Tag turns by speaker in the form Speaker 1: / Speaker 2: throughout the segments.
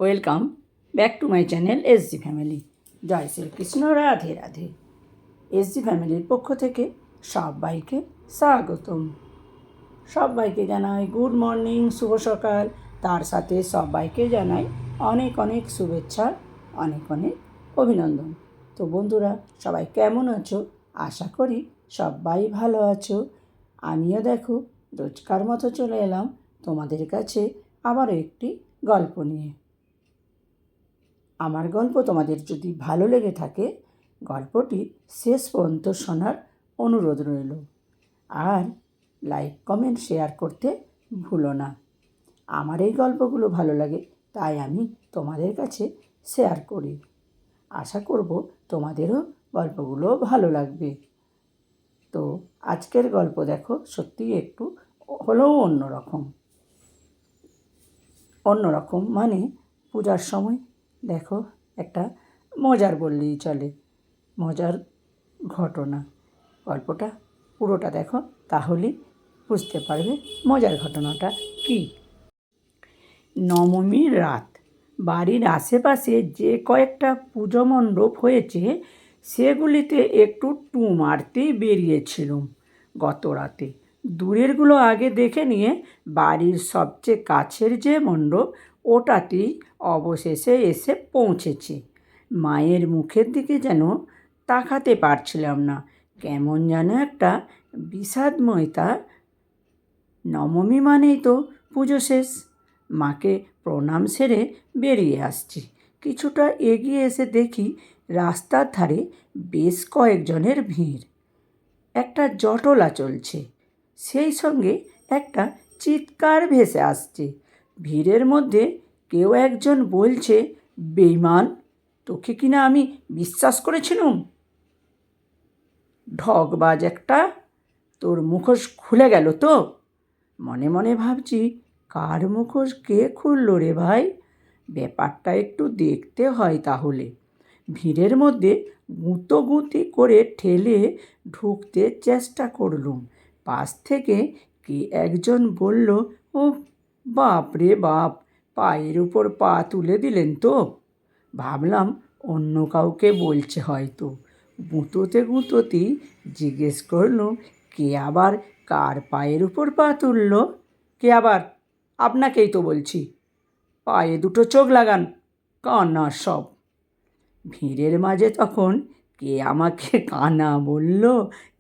Speaker 1: Welcome back to my channel SG family. জয় Shrikrishna, Radhe Radhe. SG ফ্যামিলির পক্ষ থেকে সবাইকে স্বাগতম। সবাইকে জানাই গুড মর্নিং, শুভ সকাল। তার সাথে সবাইকে জানাই অনেক অনেক শুভেচ্ছা, অনেক অনেক অভিনন্দন। তো বন্ধুরা, সবাই কেমন আছো? আশা করি সবাই ভালো আছো। আমিও দেখো রোজকার মতো চলে এলাম তোমাদের কাছে আবারও একটি গল্প নিয়ে। আমার গল্প তোমাদের যদি ভালো লেগে থাকে, গল্পটি শেষ পর্যন্ত শোনার অনুরোধ রইল। আর লাইক, কমেন্ট, শেয়ার করতে ভুলো না। আমার এই গল্পগুলো ভালো লাগে, তাই আমি তোমাদের কাছে শেয়ার করি। আশা করব তোমাদেরও গল্পগুলো ভালো লাগবে। তো আজকের গল্প দেখো, সত্যিই একটু হলেও অন্যরকম মানে পূজার সময় দেখো একটা মজার বললেই চলে, মজার ঘটনা। গল্পটা পুরোটা দেখো, তাহলেই বুঝতে পারবে মজার ঘটনাটা কী। নবমীর রাত। বাড়ির আশেপাশে যে কয়েকটা পুজো মণ্ডপ হয়েছে সেগুলিতে একটু টু মারতেই বেরিয়েছিলুম গত রাতে। দূরেরগুলো আগে দেখে নিয়ে বাড়ির সবচেয়ে কাছের যে মণ্ডপ, ওটাতেই অবশেষে এসে পৌঁছেছি। মায়ের মুখের দিকে যেন তাকাতে পারছিলাম না, কেমন যেন একটা বিষাদময়তা। নবমী মানেই তো পুজো শেষ। মাকে প্রণাম সেরে বেরিয়ে আসছি। কিছুটা এগিয়ে এসে দেখি রাস্তার ধারে বেশ কয়েকজনের ভিড়। একটা জটলা চলছে, সেই সঙ্গে একটা চিৎকার ভেসে আসছে। ভিড়ের মধ্যে কেউ একজন বলছে, বেঈমান, তোকে কিনা আমি বিশ্বাস করেছিলুম, ঢগবাজ একটা, তোর মুখোশ খুলে গেল তো। মনে মনে ভাবছি, কার মুখোশ কে খুলল রে ভাই? ব্যাপারটা একটু দেখতে হয় তাহলে। ভিড়ের মধ্যে গুঁতোগুঁতি করে ঠেলে ঢুকতে চেষ্টা করলুম। পাশ থেকে কে একজন বলল, ও বাপ রে বাপ, পায়ের উপর পা তুলে দিলেন তো। ভাবলাম অন্য কাউকে বলছে হয়তো। গুঁতোতেই জিজ্ঞেস করলুম, কে আবার কার পায়ের উপর পা তুলল? কে আবার? আপনাকেই তো বলছি, পায়ে দুটো চোখ লাগান, কানা সব। ভিড়ের মাঝে তখন কে আমাকে কানা বলল,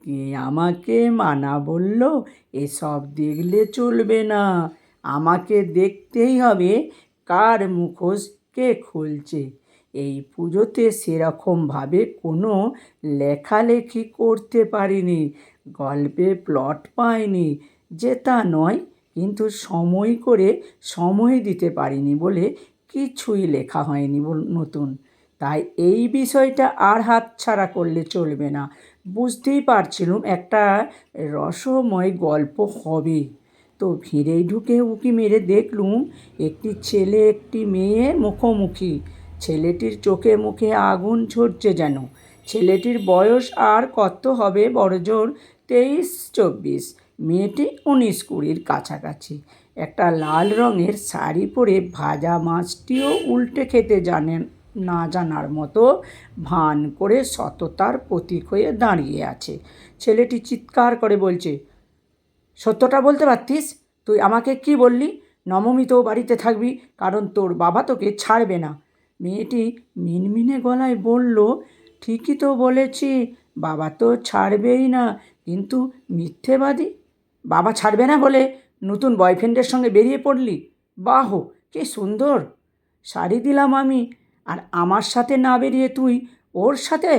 Speaker 1: কে আমাকে মানা বলল, এসব দেখলে চলবে না। আমাকে দেখতেই হবে কার মুখোশ কে খুলছে। এই পুজোতে সেরকমভাবে কোনো লেখালেখি করতে পারিনি, গল্পে প্লট পাইনি যে তা নয়, কিন্তু সময় করে সময় দিতে পারিনি বলে কিছুই লেখা হয়নি নতুন। তাই এই বিষয়টা আর হাতছাড়া করলে চলবে না। বুঝতেই পারছিলুম একটা রসময় গল্প হবে। তো ভিড়েই ঢুকে উঁকি মেরে দেখলুম একটি ছেলে একটি মেয়ে মুখোমুখি। ছেলেটির চোখে মুখে আগুন ঝরছে যেন। ছেলেটির বয়স আর কত হবে, বড়জোর 23-24, মেয়েটি 19-20 কাছাকাছি। একটা লাল রঙের শাড়ি পরে ভাজা মাছটিও উল্টে খেতে না জানার মতো ভান করে সততার প্রতীক হয়ে দাঁড়িয়ে আছে। ছেলেটি চিৎকার করে বলছে, সত্যটা বলতে পারতিস? তুই আমাকে কি বললি? নবমীতেও বাড়িতে থাকবি, কারণ তোর বাবা তোকে ছাড়বে না। মেয়েটি মিনমিনে গলায় বলল, ঠিকই তো বলেছি, বাবা তো ছাড়বেই না, কিন্তু মিথ্যেবাদী। বাবা ছাড়বে না বলে নতুন বয়ফ্রেন্ডের সঙ্গে বেরিয়ে পড়লি? বাহ, কি সুন্দর। শাড়ি দিলাম আমি, আর আমার সাথে না বেরিয়ে তুই ওর সাথে?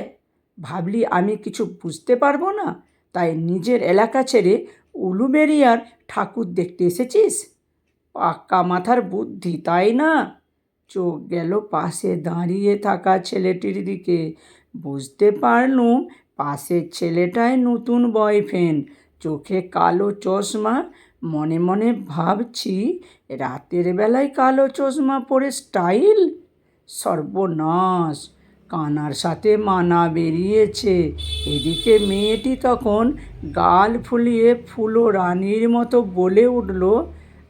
Speaker 1: ভাবলি আমি কিছু বুঝতে পারবো না, তাই নিজের এলাকা ছেড়ে উলুবেড়িয়ার ঠাকুর দেখতে এসেছিস? পাক্কা মাথার বুদ্ধি, তাই না? চোখ গেল পাশে দাঁড়িয়ে থাকা ছেলেটির দিকে। বুঝতে পারলুম পাশের ছেলেটাই নতুন বয়ফ্রেন্ড। চোখে কালো চশমা। মনে মনে ভাবছি, রাতের বেলায় কালো চশমা পরে স্টাইল! সর্বনাশ, কানার সাথে মানা বেরিয়েছে। এদিকে মেয়েটি তখন গাল ফুলিয়ে ফুলো রানীর মতো বলে উঠল,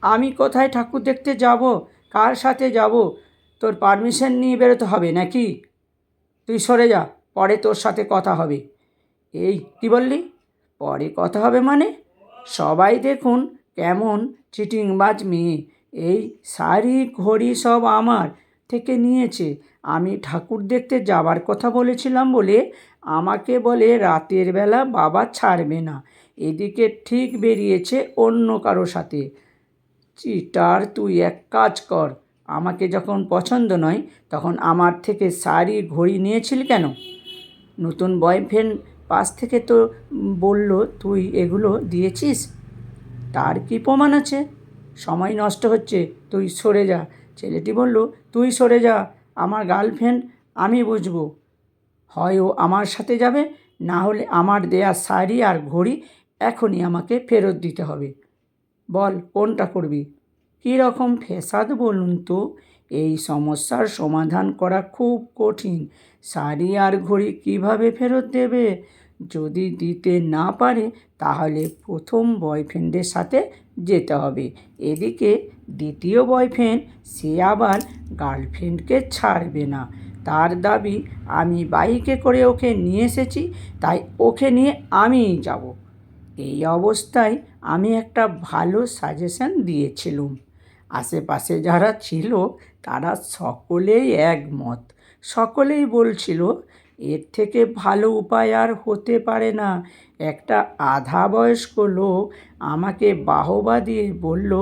Speaker 1: আমি কোথায় ঠাকুর দেখতে যাব? কার সাথে যাব? তোর পারমিশন নিয়ে বেরোতে হবে নাকি? তুই সরে যা, পরে তোর সাথে কথা হবে। এই কী বললি? পরে কথা হবে মানে? সবাই দেখুন কেমন চিটিংবাজ মেয়ে। এই শাড়ি ঘড়ি সব আমার থেকে নিয়েছে। আমি ঠাকুর দেখতে যাবার কথা বলেছিলাম বলে আমাকে বলে রাতের বেলা বাবা ছাড়বে না। এদিকে ঠিক বেরিয়েছে অন্য কারো সাথে। চিটার, তুই এক কাজ কর, আমাকে যখন পছন্দ নয় তখন আমার থেকে শাড়ি ঘড়ি নিয়েছিলি কেন? নতুন বয়ফ্রেন্ড পাশ থেকে তো বলল তুই এগুলো দিয়েছিস। তার কি প্রমাণ আছে? সময় নষ্ট হচ্ছে, তুই সরে যা। ছেলেটি বলল, তুই সরে যা, আমার গার্লফ্রেন্ড, আমি বুঝবো। হয় ও আমার সাথে যাবে, না হলে আমার দেয়া শাড়ি আর ঘড়ি এখনই আমাকে ফেরত দিতে হবে। বল কোনটা করবি? কী রকম ফ্যাসাদ বলুন তো? এই সমস্যার সমাধান করা খুব কঠিন। শাড়ি আর ঘড়ি কীভাবে ফেরত দেবে? যদি দিতে না পারে তাহলে প্রথম বয়ফ্রেন্ডের সাথে যেতে হবে। এদিকে দ্বিতীয় বয়ফ্রেন্ড, সে আবার গার্লফ্রেন্ডকে ছাড়বে না। তার দাবি আমি বাইকে করে ওকে নিয়ে এসেছি, তাই ওকে নিয়ে আমিই যাব। এই অবস্থায় আমি একটা ভালো সাজেশন দিয়েছিলুম। আশেপাশে যারা ছিল তারা সকলেই একমত। সকলেই বলছিল, এর থেকে ভালো উপায় আর হতে পারে না। একটা আধা বয়স্ক লোক আমাকে বাহবা দিয়ে বলল,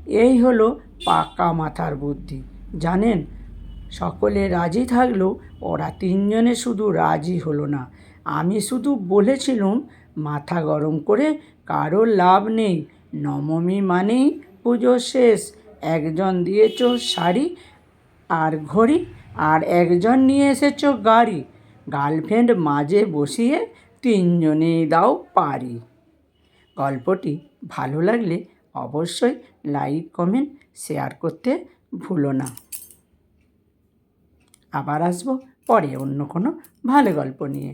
Speaker 1: এই হলো পাকা মাথার বুদ্ধি। জানেন, সকলে রাজি থাকলেও ওরা তিনজনে শুধু রাজি হলো না। আমি শুধু বলেছিলুম, মাথা গরম করে কারো লাভ নেই। নবমী মানেই পুজো শেষ। একজন দিয়েছ শাড়ি আর ঘড়ি, আর একজন নিয়ে এসেছ গাড়ি। গার্লফ্রেন্ড মাঝে বসিয়ে তিনজনেই দাও পারি। গল্পটি ভালো লাগলে অবশ্যই লাইক, কমেন্ট, শেয়ার করতে ভুলো না। আবার আসবো পরে অন্য কোনো ভালো গল্প নিয়ে।